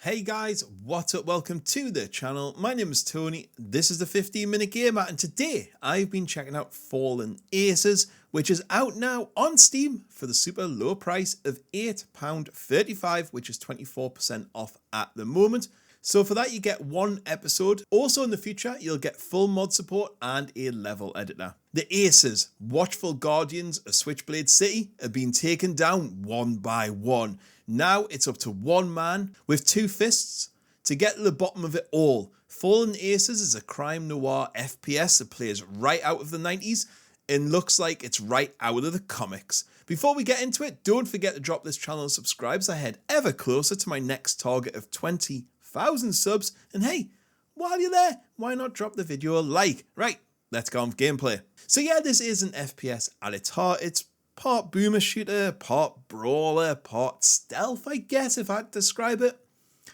Hey guys, what's up? Welcome to the channel. My name is Tony. This is the 15-minute gamer, and today I've been checking out Fallen Aces, which is out now on Steam for the super low price of £8.35, which is 24% off at the moment. So for that you get one episode. Also in the future you'll get full mod support and a level editor. The A.C.E.S, watchful guardians of Switchblade City, have been taken down one by one. Now it's up to one man with two fists to get to the bottom of it all. Fallen Aces is a crime noir FPS that plays right out of the 90s and looks like it's right out of the comics. Before we get into it, don't forget to drop this channel and subscribe so I head ever closer to my next target of 20,000 subs. And hey, while you're there, why not drop the video a like? Right, let's go on with gameplay. So yeah, this is an FPS at its heart. It's part boomer shooter, part brawler, part stealth, I guess if I had to describe it.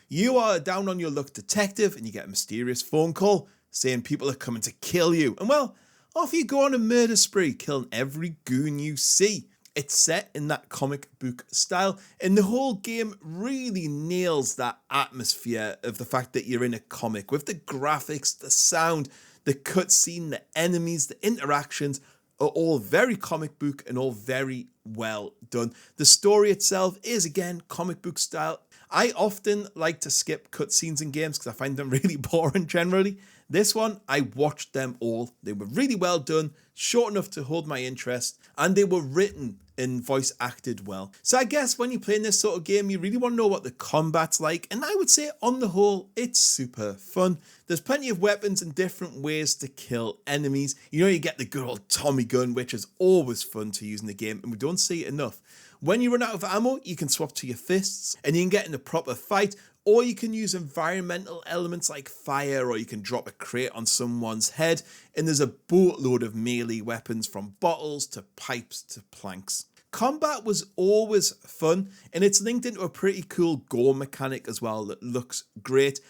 You are a down on your luck detective and you get a mysterious phone call saying people are coming to kill you. And well, off you go on a murder spree, killing every goon you see. It's set in that comic book style, and the whole game really nails that atmosphere of the fact that you're in a comic, with the graphics, the sound, the cutscene, the enemies, the interactions are all very comic book and all very well done. The story itself is again comic book style. I often like to skip cutscenes in games because I find them really boring generally. This one, I watched them all. They were really well done, short enough to hold my interest, and they were written and voice acted well. So I guess when you're playing this sort of game, you really want to know what the combat's like, and I would say on the whole, it's super fun. There's plenty of weapons and different ways to kill enemies. You know, you get the good old Tommy gun, which is always fun to use in the game, and we don't see it enough. When you run out of ammo, you can swap to your fists, and you can get in a proper fight, or you can use environmental elements like fire, or you can drop a crate on someone's head, and there's a boatload of melee weapons from bottles to pipes to planks. Combat was always fun, and it's linked into a pretty cool gore mechanic as well that looks great.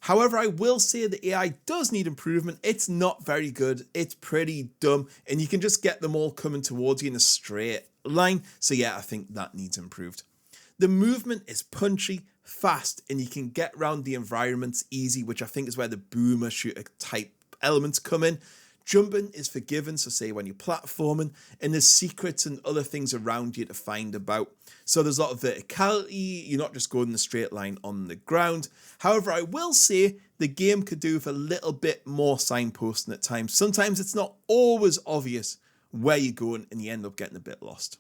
However, I will say the AI does need improvement. It's not very good, it's pretty dumb, and you can just get them all coming towards you in a straight line. So yeah, I think that needs improved. The movement is punchy, fast, and you can get around the environments easy, which I think is where the boomer shooter type elements come in. Jumping is forgiven, so say when you're platforming, and there's secrets and other things around you to find about. So there's a lot of verticality, you're not just going in a straight line on the ground. However, I will say the game could do with a little bit more signposting at times. Sometimes it's not always obvious where you're going and you end up getting a bit lost.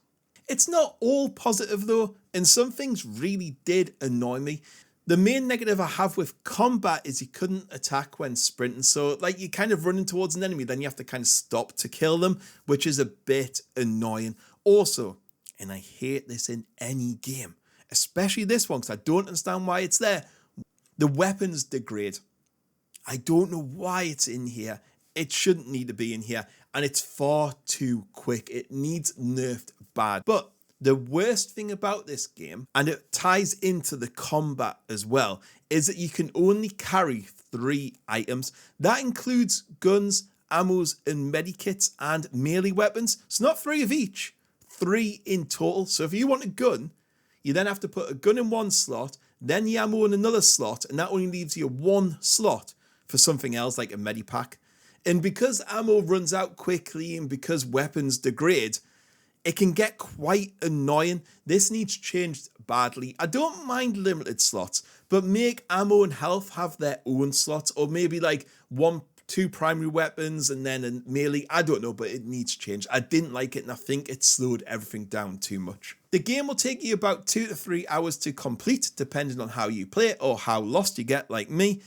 It's not all positive though, and some things really did annoy me. The main negative I have with combat is you couldn't attack when sprinting, so like you're kind of running towards an enemy, then you have to kind of stop to kill them, which is a bit annoying. Also, and I hate this in any game, especially this one because I don't understand why it's there, the weapons degrade. I don't know why it's in here. It shouldn't need to be in here, and it's far too quick. It needs nerfed bad. But the worst thing about this game, and it ties into the combat as well, is that you can only carry 3 items. That includes guns, ammos, and medikits and melee weapons. So not 3 of each, 3 in total. So if you want a gun, you then have to put a gun in one slot, then the ammo in another slot, and that only leaves you 1 slot for something else like a medipack. And because ammo runs out quickly and because weapons degrade, it can get quite annoying. This needs changed badly. I don't mind limited slots, but make ammo and health have their own slots, or maybe like 2 primary weapons and then a melee. I don't know, but it needs change. I didn't like it, and I think it slowed everything down too much. The game will take you about 2 to 3 hours to complete, depending on how you play it or how lost you get like me.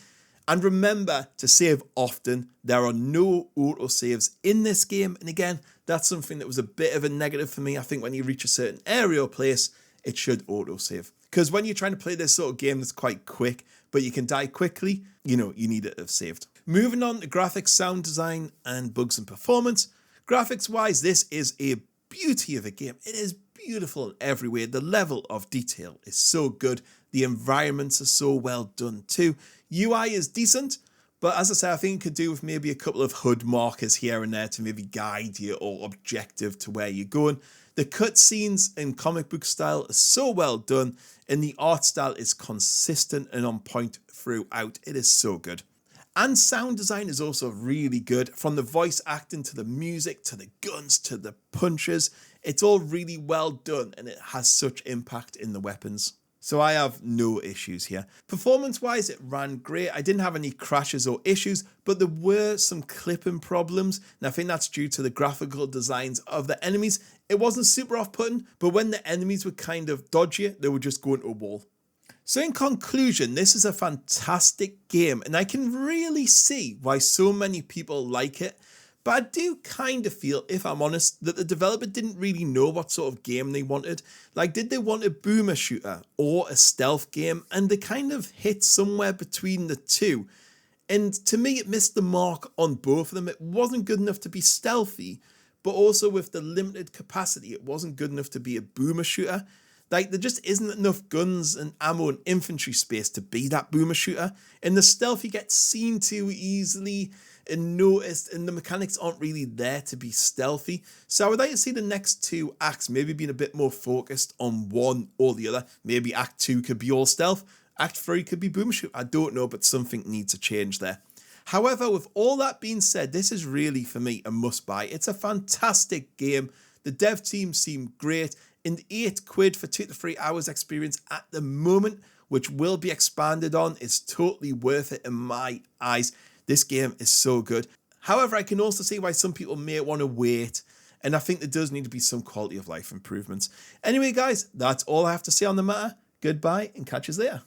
And remember to save often. There are no autosaves in this game. And again, that's something that was a bit of a negative for me. I think when you reach a certain area or place, it should autosave. Because when you're trying to play this sort of game that's quite quick, but you can die quickly, you know, you need it to have saved. Moving on to graphics, sound design, and bugs and performance. Graphics-wise, this is a beauty of a game. It is beautiful in every way. The level of detail is so good. The environments are so well done too. UI is decent, But as I say, I think it could do with maybe a couple of HUD markers here and there to maybe guide you or objective to where you're going. The cutscenes in comic book style are so well done, and the art style is consistent and on point throughout. It is so good. And sound design is also really good, from the voice acting to the music to the guns to the punches. It's all really well done, and it has such impact in the weapons. So I have no issues here. Performance-wise, it ran great. I didn't have any crashes or issues, but there were some clipping problems. And I think that's due to the graphical designs of the enemies. It wasn't super off-putting, but when the enemies were kind of dodgy, they would just go into a wall. So in conclusion, this is a fantastic game, and I can really see why so many people like it. But I do kind of feel, if I'm honest, that the developer didn't really know what sort of game they wanted. Like, did they want a boomer shooter or a stealth game? And they kind of hit somewhere between the two. And to me, it missed the mark on both of them. It wasn't good enough to be stealthy, but also with the limited capacity, it wasn't good enough to be a boomer shooter. Like, there just isn't enough guns and ammo and infantry space to be that boomer shooter. And the stealthy gets seen too easily and noticed, and the mechanics aren't really there to be stealthy. So I would like to see the next two acts maybe being a bit more focused on one or the other. Maybe Act 2 could be all stealth, Act 3 could be boomer shoot. I don't know, but something needs to change there. However, with all that being said, this is really, for me, a must-buy. It's a fantastic game. The dev team seemed great, and £8 for 2 to 3 hours experience at the moment, which will be expanded on, is totally worth it in my eyes. This game is so good. However, I can also see why some people may want to wait, and I think there does need to be some quality of life improvements. Anyway, guys, that's all I have to say on the matter. Goodbye, and catch you later.